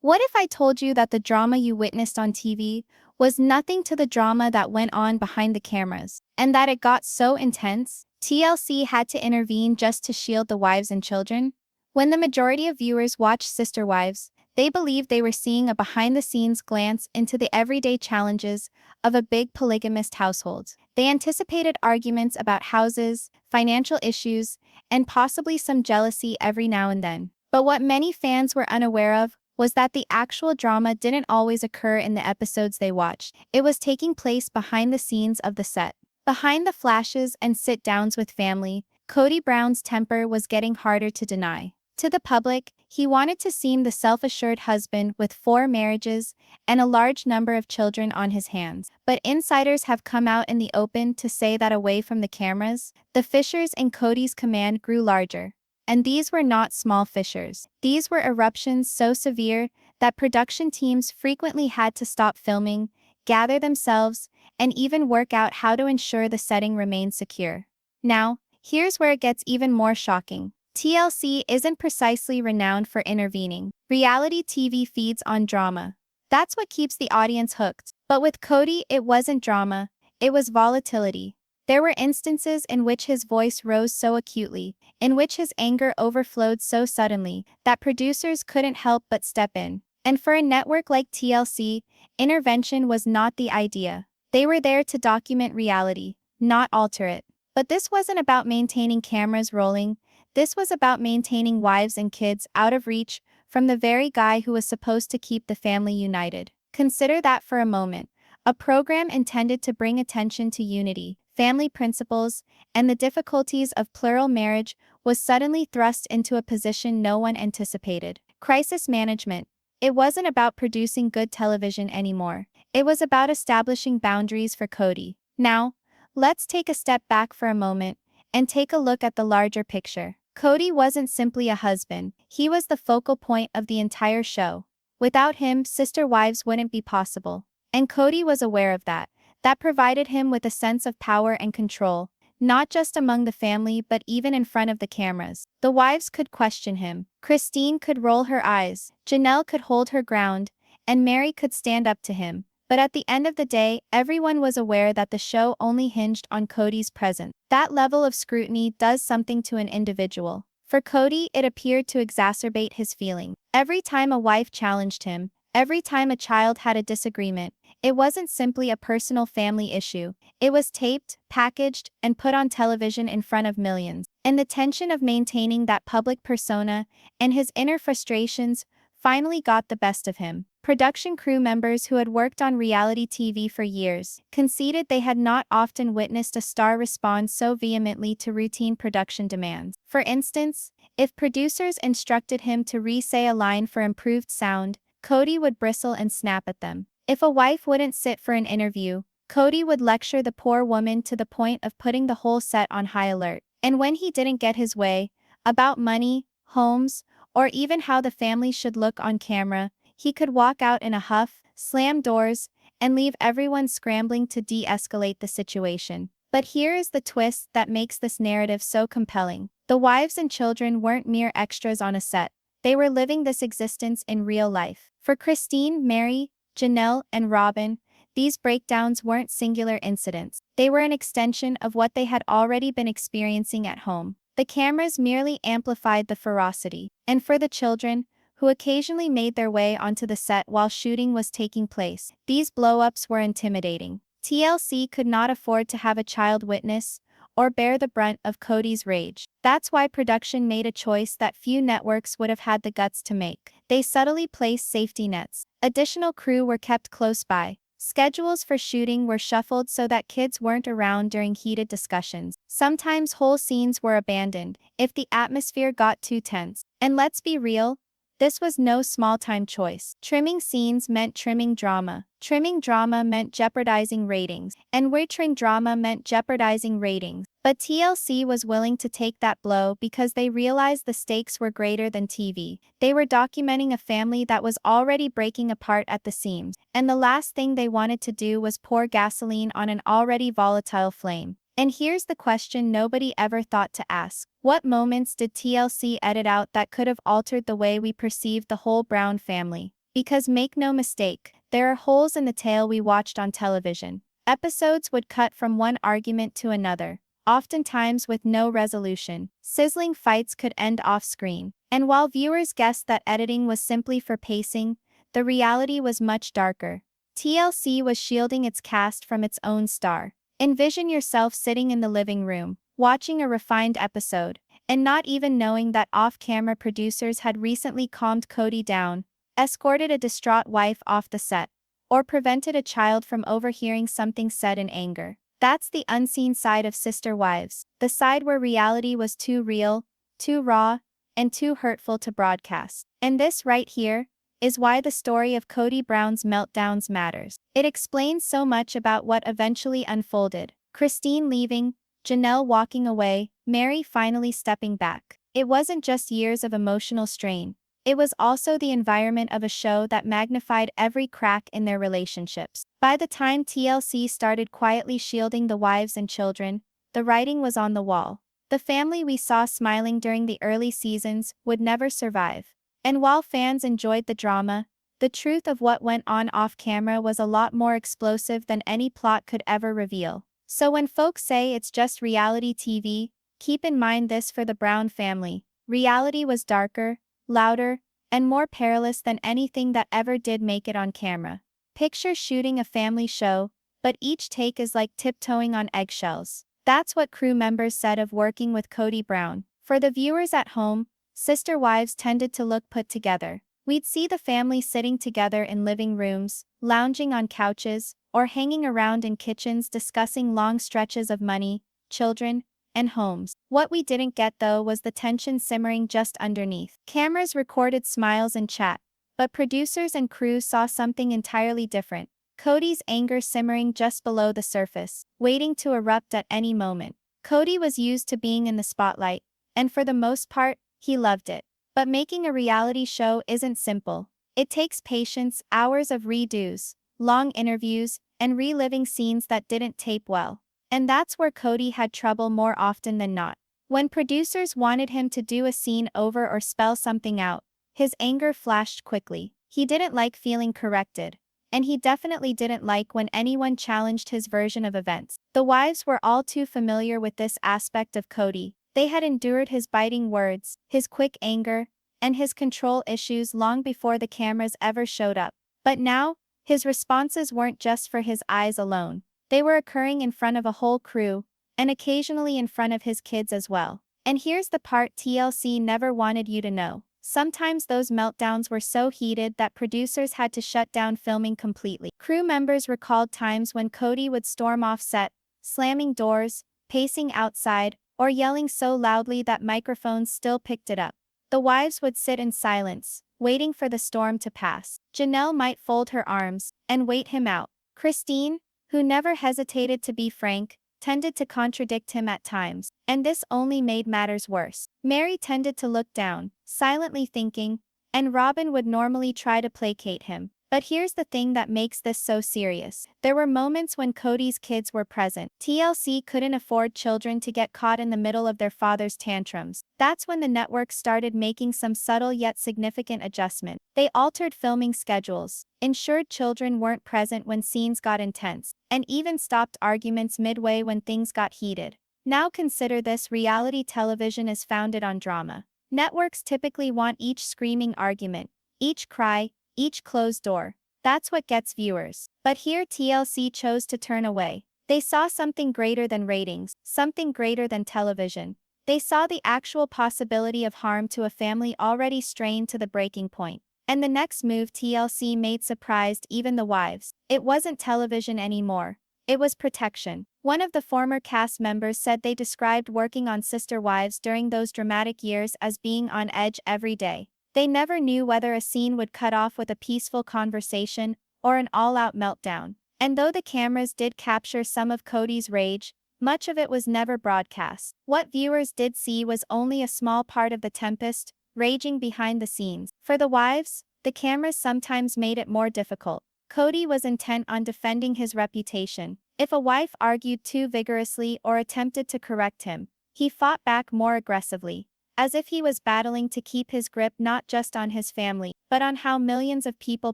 What if I told you that the drama you witnessed on TV was nothing to the drama that went on behind the cameras, and that it got so intense, TLC had to intervene just to shield the wives and children? When the majority of viewers watched Sister Wives, they believed they were seeing a behind-the-scenes glance into the everyday challenges of a big polygamist household. They anticipated arguments about houses, financial issues, and possibly some jealousy every now and then. But what many fans were unaware of was that the actual drama didn't always occur in the episodes they watched. It was taking place behind the scenes of the set. Behind the flashes and sit-downs with family, Kody Brown's temper was getting harder to deny. To the public, he wanted to seem the self-assured husband with 4 marriages and a large number of children on his hands. But insiders have come out in the open to say that away from the cameras, the fissures in Kody's command grew larger. And these were not small fissures. These were eruptions so severe that production teams frequently had to stop filming, gather themselves, and even work out how to ensure the setting remained secure. Now, here's where it gets even more shocking. TLC isn't precisely renowned for intervening. Reality TV feeds on drama. That's what keeps the audience hooked. But with Kody, it wasn't drama, it was volatility. There were instances in which his voice rose so acutely, in which his anger overflowed so suddenly, that producers couldn't help but step in. And for a network like TLC, intervention was not the idea. They were there to document reality, not alter it. But this wasn't about maintaining cameras rolling, this was about maintaining wives and kids out of reach from the very guy who was supposed to keep the family united. Consider that for a moment. A program intended to bring attention to unity, family principles, and the difficulties of plural marriage was suddenly thrust into a position no one anticipated. Crisis management. It wasn't about producing good television anymore. It was about establishing boundaries for Kody. Now, let's take a step back for a moment and take a look at the larger picture. Kody wasn't simply a husband, he was the focal point of the entire show. Without him, Sister Wives wouldn't be possible. And Kody was aware of that. That provided him with a sense of power and control, not just among the family but even in front of the cameras. The wives could question him, Christine could roll her eyes, Janelle could hold her ground, and Meri could stand up to him. But at the end of the day, everyone was aware that the show only hinged on Kody's presence. That level of scrutiny does something to an individual. For Kody, it appeared to exacerbate his feeling. Every time a wife challenged him, every time a child had a disagreement, it wasn't simply a personal family issue. It was taped, packaged, and put on television in front of millions. And the tension of maintaining that public persona and his inner frustrations finally got the best of him. Production crew members who had worked on reality TV for years conceded they had not often witnessed a star respond so vehemently to routine production demands. For instance, if producers instructed him to re-say a line for improved sound, Kody would bristle and snap at them. If a wife wouldn't sit for an interview, Kody would lecture the poor woman to the point of putting the whole set on high alert. And when he didn't get his way, about money, homes, or even how the family should look on camera, he could walk out in a huff, slam doors, and leave everyone scrambling to de-escalate the situation. But here is the twist that makes this narrative so compelling. The wives and children weren't mere extras on a set. They were living this existence in real life. For Christine, Meri, Janelle, and Robyn, these breakdowns weren't singular incidents. They were an extension of what they had already been experiencing at home. The cameras merely amplified the ferocity. And for the children, who occasionally made their way onto the set while shooting was taking place, these blow-ups were intimidating. TLC could not afford to have a child witness or bear the brunt of Kody's rage. That's why production made a choice that few networks would have had the guts to make. They subtly placed safety nets. Additional crew were kept close by. Schedules for shooting were shuffled so that kids weren't around during heated discussions. Sometimes whole scenes were abandoned if the atmosphere got too tense. And let's be real, this was no small-time choice. Trimming scenes meant trimming drama. Trimming drama meant jeopardizing ratings. And wagering drama meant jeopardizing ratings. But TLC was willing to take that blow because they realized the stakes were greater than TV. They were documenting a family that was already breaking apart at the seams. And the last thing they wanted to do was pour gasoline on an already volatile flame. And here's the question nobody ever thought to ask. What moments did TLC edit out that could have altered the way we perceived the whole Brown family? Because make no mistake, there are holes in the tale we watched on television. Episodes would cut from one argument to another, oftentimes with no resolution. Sizzling fights could end off-screen. And while viewers guessed that editing was simply for pacing, the reality was much darker. TLC was shielding its cast from its own star. Envision yourself sitting in the living room, watching a refined episode, and not even knowing that off-camera producers had recently calmed Kody down, escorted a distraught wife off the set, or prevented a child from overhearing something said in anger. That's the unseen side of Sister Wives, the side where reality was too real, too raw, and too hurtful to broadcast. And this right here is why the story of Kody Brown's meltdowns matters. It explains so much about what eventually unfolded. Christine leaving, Janelle walking away, Meri finally stepping back. It wasn't just years of emotional strain. It was also the environment of a show that magnified every crack in their relationships. By the time TLC started quietly shielding the wives and children, the writing was on the wall. The family we saw smiling during the early seasons would never survive. And while fans enjoyed the drama, the truth of what went on off-camera was a lot more explosive than any plot could ever reveal. So when folks say it's just reality TV, keep in mind this for the Brown family. Reality was darker, louder, and more perilous than anything that ever did make it on camera. Picture shooting a family show, but each take is like tiptoeing on eggshells. That's what crew members said of working with Kody Brown. For the viewers at home, Sister Wives tended to look put together. We'd see the family sitting together in living rooms, lounging on couches, or hanging around in kitchens discussing long stretches of money, children, and homes. What we didn't get though was the tension simmering just underneath. Cameras recorded smiles and chat, but producers and crew saw something entirely different. Kody's anger simmering just below the surface, waiting to erupt at any moment. Kody was used to being in the spotlight, and for the most part, he loved it. But making a reality show isn't simple. It takes patience, hours of redos, long interviews, and reliving scenes that didn't tape well. And that's where Kody had trouble more often than not. When producers wanted him to do a scene over or spell something out, his anger flashed quickly. He didn't like feeling corrected. And he definitely didn't like when anyone challenged his version of events. The wives were all too familiar with this aspect of Kody. They had endured his biting words, his quick anger, and his control issues long before the cameras ever showed up. But now, his responses weren't just for his eyes alone. They were occurring in front of a whole crew, and occasionally in front of his kids as well. And here's the part TLC never wanted you to know. Sometimes those meltdowns were so heated that producers had to shut down filming completely. Crew members recalled times when Kody would storm off set, slamming doors, pacing outside, or yelling so loudly that microphones still picked it up. The wives would sit in silence, waiting for the storm to pass. Janelle might fold her arms and wait him out. Christine, who never hesitated to be frank, tended to contradict him at times, and this only made matters worse. Meri tended to look down, silently thinking, and Robyn would normally try to placate him. But here's the thing that makes this so serious. There were moments when Kody's kids were present. TLC couldn't afford children to get caught in the middle of their father's tantrums. That's when the network started making some subtle yet significant adjustment. They altered filming schedules, ensured children weren't present when scenes got intense, and even stopped arguments midway when things got heated. Now consider this: reality television is founded on drama. Networks typically want each screaming argument, each cry, each closed door. That's what gets viewers. But here TLC chose to turn away. They saw something greater than ratings, something greater than television. They saw the actual possibility of harm to a family already strained to the breaking point. And the next move TLC made surprised even the wives. It wasn't television anymore. It was protection. One of the former cast members said they described working on Sister Wives during those dramatic years as being on edge every day. They never knew whether a scene would cut off with a peaceful conversation or an all-out meltdown. And though the cameras did capture some of Kody's rage, much of it was never broadcast. What viewers did see was only a small part of the tempest raging behind the scenes. For the wives, the cameras sometimes made it more difficult. Kody was intent on defending his reputation. If a wife argued too vigorously or attempted to correct him, he fought back more aggressively. as if he was battling to keep his grip not just on his family, but on how millions of people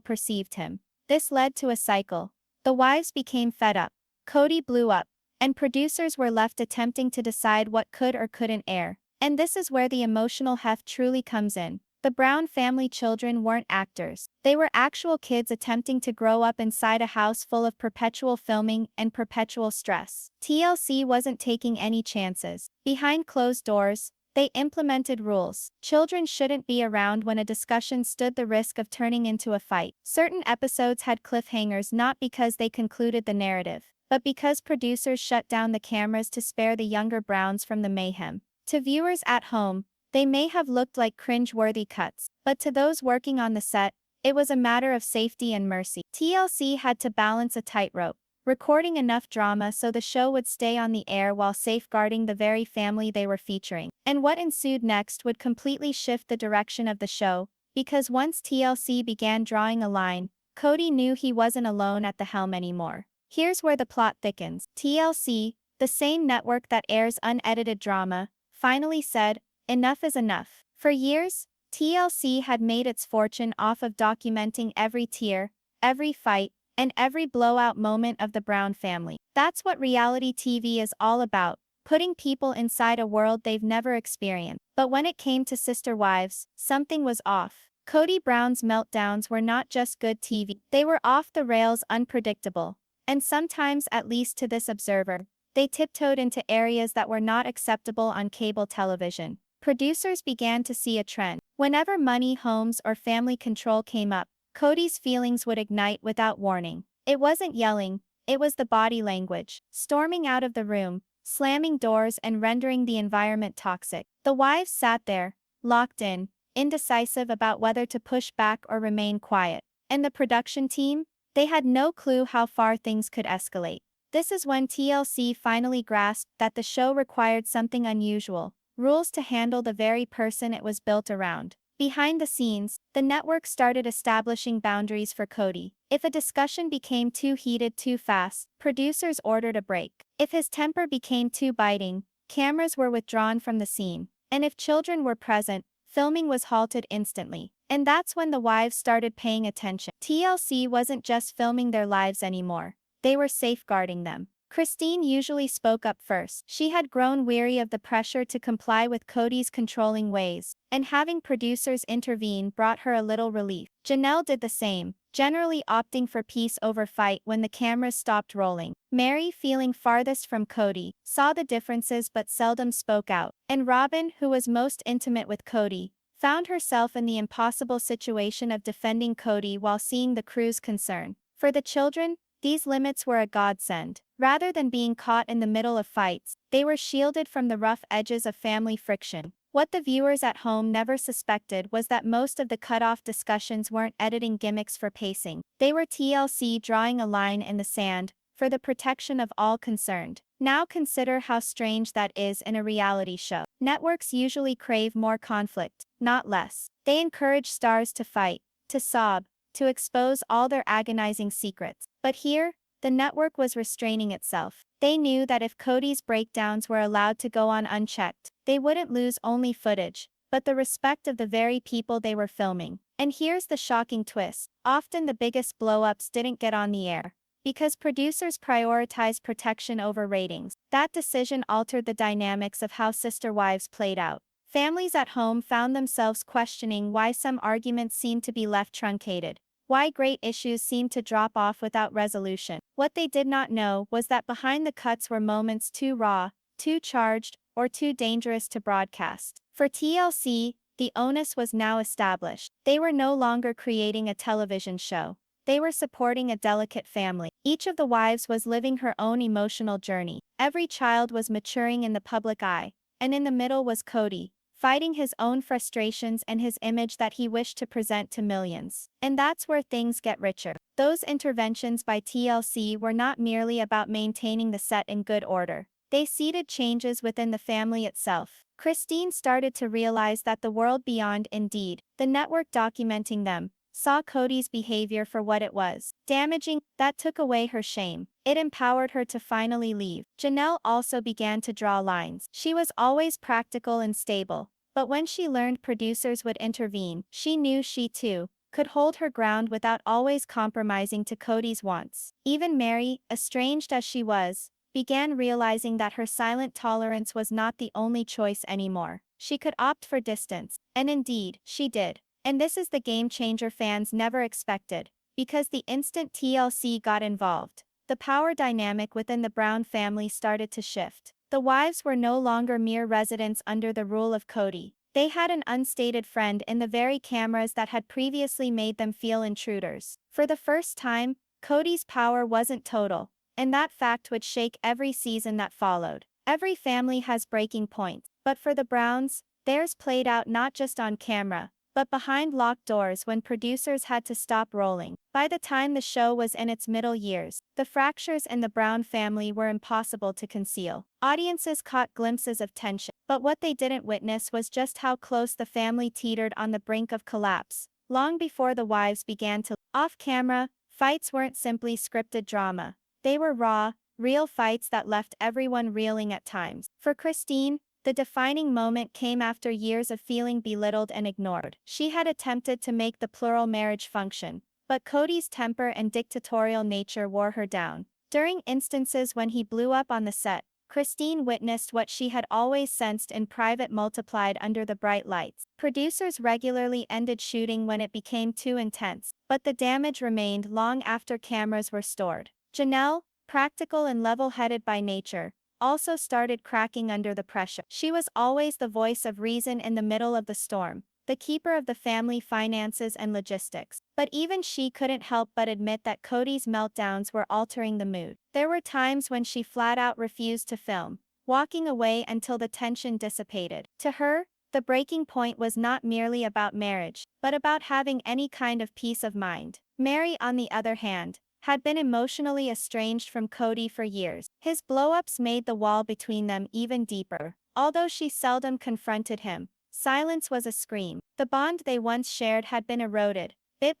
perceived him. This led to a cycle. The wives became fed up. Kody blew up, and producers were left attempting to decide what could or couldn't air. And this is where the emotional heft truly comes in. The Brown family children weren't actors. They were actual kids attempting to grow up inside a house full of perpetual filming and perpetual stress. TLC wasn't taking any chances. Behind closed doors, they implemented rules. Children shouldn't be around when a discussion stood the risk of turning into a fight. Certain episodes had cliffhangers not because they concluded the narrative, but because producers shut down the cameras to spare the younger Browns from the mayhem. To viewers at home, they may have looked like cringe-worthy cuts, but to those working on the set, it was a matter of safety and mercy. TLC had to balance a tightrope, recording enough drama so the show would stay on the air while safeguarding the very family they were featuring. And what ensued next would completely shift the direction of the show, because once TLC began drawing a line, Kody knew he wasn't alone at the helm anymore. Here's where the plot thickens. TLC, the same network that airs unedited drama, finally said, "Enough is enough." For years, TLC had made its fortune off of documenting every tear, every fight, and every blowout moment of the Brown family. That's what reality TV is all about, putting people inside a world they've never experienced. But when it came to Sister Wives, something was off. Kody Brown's meltdowns were not just good TV, they were off the rails, unpredictable. And sometimes, at least to this observer, they tiptoed into areas that were not acceptable on cable television. Producers began to see a trend. Whenever money, homes, or family control came up, Kody's feelings would ignite without warning. It wasn't yelling, it was the body language, storming out of the room, slamming doors and rendering the environment toxic. The wives sat there, locked in, indecisive about whether to push back or remain quiet. And the production team? They had no clue how far things could escalate. This is when TLC finally grasped that the show required something unusual. Rules to handle the very person it was built around. Behind the scenes, the network started establishing boundaries for Kody. If a discussion became too heated too fast, producers ordered a break. If his temper became too biting, cameras were withdrawn from the scene. And if children were present, filming was halted instantly. And that's when the wives started paying attention. TLC wasn't just filming their lives anymore. They were safeguarding them. Christine usually spoke up first. She had grown weary of the pressure to comply with Kody's controlling ways, and having producers intervene brought her a little relief. Janelle did the same, generally opting for peace over fight when the cameras stopped rolling. Meri, feeling farthest from Kody, saw the differences but seldom spoke out. And Robyn, who was most intimate with Kody, found herself in the impossible situation of defending Kody while seeing the crew's concern. For the children, these limits were a godsend. Rather than being caught in the middle of fights, they were shielded from the rough edges of family friction. What the viewers at home never suspected was that most of the cut-off discussions weren't editing gimmicks for pacing. They were TLC drawing a line in the sand, for the protection of all concerned. Now consider how strange that is in a reality show. Networks usually crave more conflict, not less. They encourage stars to fight, to sob, to expose all their agonizing secrets. But here, the network was restraining itself. They knew that if Kody's breakdowns were allowed to go on unchecked, they wouldn't lose only footage, but the respect of the very people they were filming. And here's the shocking twist. Often the biggest blow-ups didn't get on the air, because producers prioritized protection over ratings. That decision altered the dynamics of how Sister Wives played out. Families at home found themselves questioning why some arguments seemed to be left truncated, why great issues seemed to drop off without resolution. What they did not know was that behind the cuts were moments too raw, too charged, or too dangerous to broadcast. For TLC, the onus was now established. They were no longer creating a television show. They were supporting a delicate family. Each of the wives was living her own emotional journey. Every child was maturing in the public eye, and in the middle was Kody, fighting his own frustrations and his image that he wished to present to millions. And that's where things get richer. Those interventions by TLC were not merely about maintaining the set in good order. They seeded changes within the family itself. Christine started to realize that the world beyond, indeed, the network documenting them, saw Kody's behavior for what it was. Damaging. That took away her shame. It empowered her to finally leave. Janelle also began to draw lines. She was always practical and stable, But when she learned producers would intervene, she knew she too could hold her ground without always compromising to Kody's wants. Even Meri, estranged as she was, began realizing that her silent tolerance was not the only choice anymore. She could opt for distance, and indeed, she did. And this is the game changer fans never expected, because the instant TLC got involved, the power dynamic within the Brown family started to shift. The wives were no longer mere residents under the rule of Kody. They had an unstated friend in the very cameras that had previously made them feel intruders. For the first time, Kody's power wasn't total, and that fact would shake every season that followed. Every family has breaking points, but for the Browns, theirs played out not just on camera, but behind locked doors when producers had to stop rolling. By the time the show was in its middle years, the fractures in the Brown family were impossible to conceal. Audiences caught glimpses of tension, but what they didn't witness was just how close the family teetered on the brink of collapse. Long before the wives began to off-camera, fights weren't simply scripted drama. They were raw, real fights that left everyone reeling at times. For Christine, the defining moment came after years of feeling belittled and ignored. She had attempted to make the plural marriage function, but Kody's temper and dictatorial nature wore her down. During instances when he blew up on the set, Christine witnessed what she had always sensed in private multiplied under the bright lights. Producers regularly ended shooting when it became too intense, but the damage remained long after cameras were stored. Janelle, practical and level-headed by nature, also started cracking under the pressure. She was always the voice of reason in the middle of the storm, the keeper of the family finances and logistics. But even she couldn't help but admit that Kody's meltdowns were altering the mood. There were times when she flat out refused to film, walking away until the tension dissipated. To her, the breaking point was not merely about marriage, but about having any kind of peace of mind. Meri, on the other hand, had been emotionally estranged from Kody for years. His blow-ups made the wall between them even deeper. Although she seldom confronted him, silence was a scream. The bond they once shared had been eroded, bit,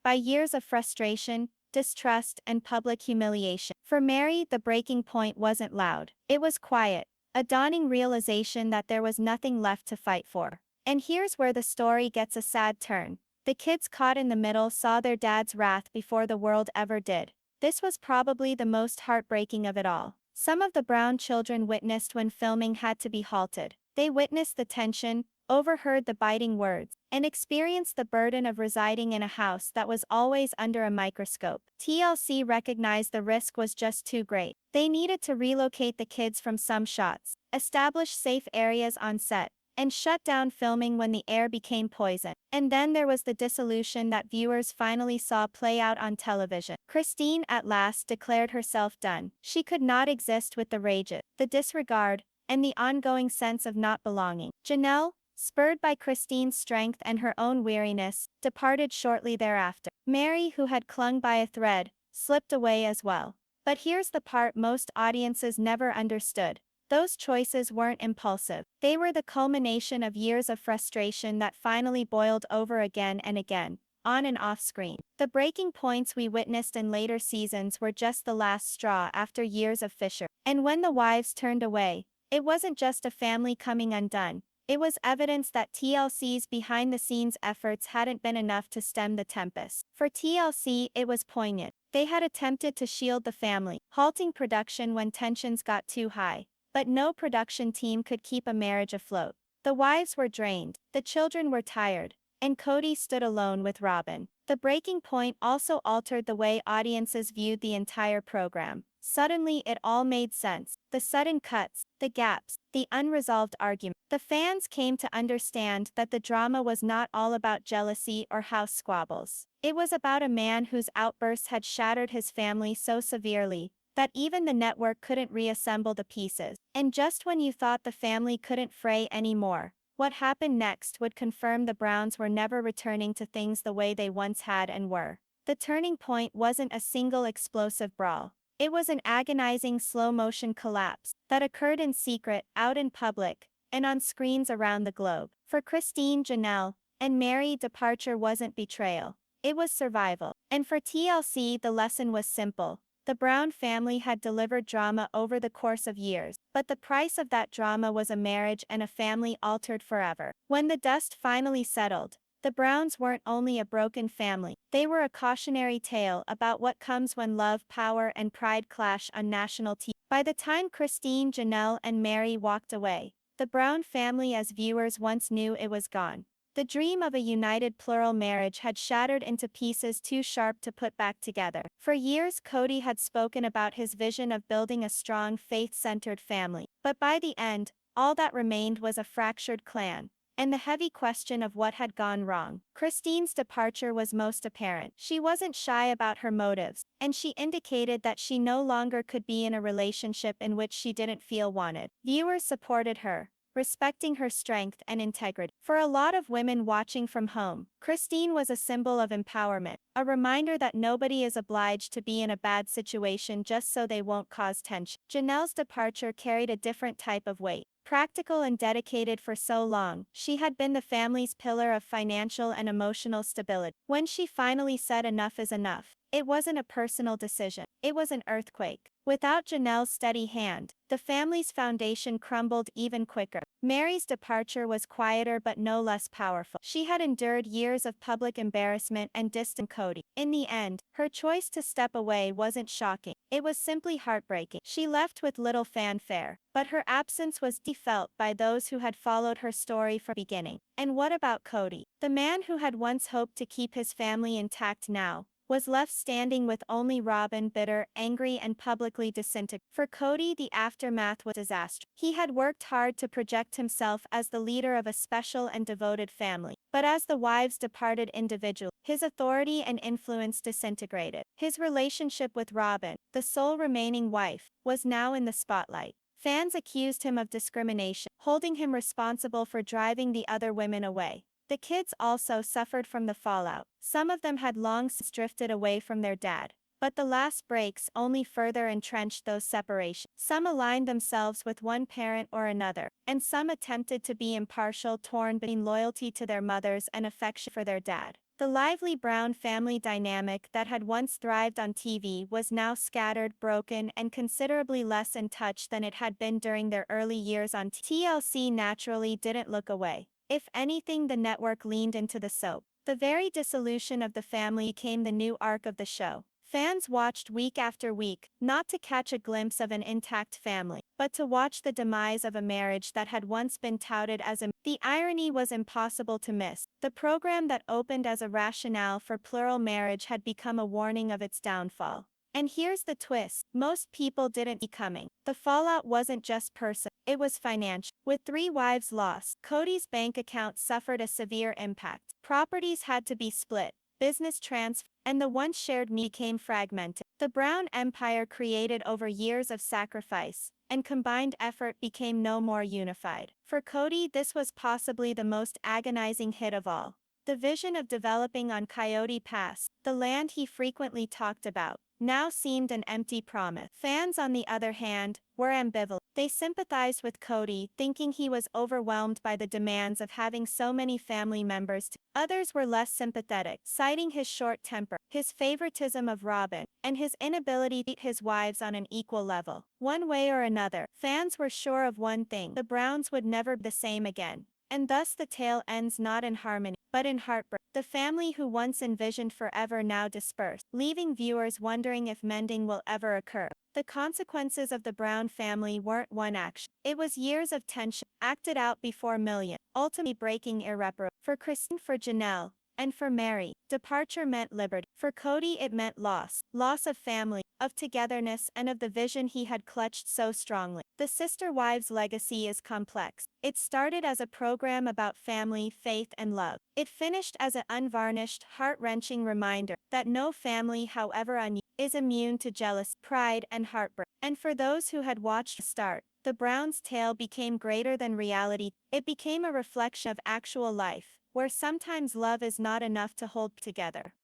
by years of frustration, distrust, and public humiliation. For Meri, the breaking point wasn't loud. It was quiet, a dawning realization that there was nothing left to fight for. And here's where the story gets a sad turn. The kids caught in the middle saw their dad's wrath before the world ever did. This was probably the most heartbreaking of it all. Some of the Brown children witnessed when filming had to be halted. They witnessed the tension, overheard the biting words, and experienced the burden of residing in a house that was always under a microscope. TLC recognized the risk was just too great. They needed to relocate the kids from some shots, establish safe areas on set, and shut down filming when the air became poison. And then there was the dissolution that viewers finally saw play out on television. Christine at last declared herself done. She could not exist with the rage, the disregard, and the ongoing sense of not belonging. Janelle, spurred by Christine's strength and her own weariness, departed shortly thereafter. Meri, who had clung by a thread, slipped away as well. But here's the part most audiences never understood. Those choices weren't impulsive. They were the culmination of years of frustration that finally boiled over again and again, on and off screen. The breaking points we witnessed in later seasons were just the last straw after years of fissure. And when the wives turned away, it wasn't just a family coming undone. It was evidence that TLC's behind-the-scenes efforts hadn't been enough to stem the tempest. For TLC, it was poignant. They had attempted to shield the family, halting production when tensions got too high. But no production team could keep a marriage afloat. The wives were drained, the children were tired, and Kody stood alone with Robyn. The breaking point also altered the way audiences viewed the entire program. Suddenly it all made sense. The sudden cuts, the gaps, the unresolved argument. The fans came to understand that the drama was not all about jealousy or house squabbles. It was about a man whose outbursts had shattered his family so severely that even the network couldn't reassemble the pieces. And just when you thought the family couldn't fray anymore, what happened next would confirm the Browns were never returning to things the way they once had and were. The turning point wasn't a single explosive brawl. It was an agonizing slow-motion collapse that occurred in secret, out in public, and on screens around the globe. For Christine, Janelle, and Meri, departure wasn't betrayal. It was survival. And for TLC, the lesson was simple. The Brown family had delivered drama over the course of years, but the price of that drama was a marriage and a family altered forever. When the dust finally settled, the Browns weren't only a broken family, they were a cautionary tale about what comes when love, power, and pride clash on national TV. By the time Christine, Janelle, and Meri walked away, the Brown family as viewers once knew it was gone. The dream of a united plural marriage had shattered into pieces too sharp to put back together. For years, Kody had spoken about his vision of building a strong, faith-centered family. But by the end, all that remained was a fractured clan, and the heavy question of what had gone wrong. Christine's departure was most apparent. She wasn't shy about her motives, and she indicated that she no longer could be in a relationship in which she didn't feel wanted. Viewers supported her, respecting her strength and integrity. For a lot of women watching from home, Christine was a symbol of empowerment, a reminder that nobody is obliged to be in a bad situation just so they won't cause tension. Janelle's departure carried a different type of weight. Practical and dedicated for so long, she had been the family's pillar of financial and emotional stability. When she finally said enough is enough, it wasn't a personal decision, it was an earthquake. Without Janelle's steady hand, the family's foundation crumbled even quicker. Meri's departure was quieter but no less powerful. She had endured years of public embarrassment and distant Kody. In the end, her choice to step away wasn't shocking, it was simply heartbreaking. She left with little fanfare, but her absence was felt by those who had followed her story from the beginning. And what about Kody? The man who had once hoped to keep his family intact now was left standing with only Robyn, bitter, angry, and publicly disintegrated. For Kody, the aftermath was disastrous. He had worked hard to project himself as the leader of a special and devoted family. But as the wives departed individually, his authority and influence disintegrated. His relationship with Robyn, the sole remaining wife, was now in the spotlight. Fans accused him of discrimination, holding him responsible for driving the other women away. The kids also suffered from the fallout. Some of them had long since drifted away from their dad, but the last breaks only further entrenched those separations. Some aligned themselves with one parent or another, and some attempted to be impartial, torn between loyalty to their mothers and affection for their dad. The lively Brown family dynamic that had once thrived on TV was now scattered, broken, and considerably less in touch than it had been during their early years on TLC. Naturally didn't look away. If anything, the network leaned into the soap. The very dissolution of the family became the new arc of the show. Fans watched week after week, not to catch a glimpse of an intact family, but to watch the demise of a marriage that had once been touted as a. The irony was impossible to miss. The program that opened as a rationale for plural marriage had become a warning of its downfall. And here's the twist, most people didn't see coming. The fallout wasn't just personal, it was financial. With 3 wives lost, Kody's bank account suffered a severe impact. Properties had to be split, business transferred, and the once shared meal became fragmented. The Brown empire created over years of sacrifice and combined effort became no more unified. For Kody, this was possibly the most agonizing hit of all. The vision of developing on Coyote Pass, the land he frequently talked about, now seemed an empty promise. Fans, on the other hand, were ambivalent. They sympathized with Kody, thinking he was overwhelmed by the demands of having so many family members. Others were less sympathetic, citing his short temper, his favoritism of Robyn, and his inability to treat his wives on an equal level. One way or another, fans were sure of one thing: the Browns would never be the same again. And thus the tale ends not in harmony, but in heartbreak. The family who once envisioned forever now dispersed, leaving viewers wondering if mending will ever occur. The consequences of the Brown family weren't one action. It was years of tension, acted out before millions, ultimately breaking irreparably. For Christine, for Janelle, and for Meri, departure meant liberty. For Kody, it meant loss. Loss of family, of togetherness, and of the vision he had clutched so strongly. The Sister Wives legacy is complex. It started as a program about family, faith, and love. It finished as an unvarnished, heart-wrenching reminder that no family, however unusual, is immune to jealousy, pride, and heartbreak. And for those who had watched the start, the Browns' tale became greater than reality. It became a reflection of actual life, where sometimes love is not enough to hold together.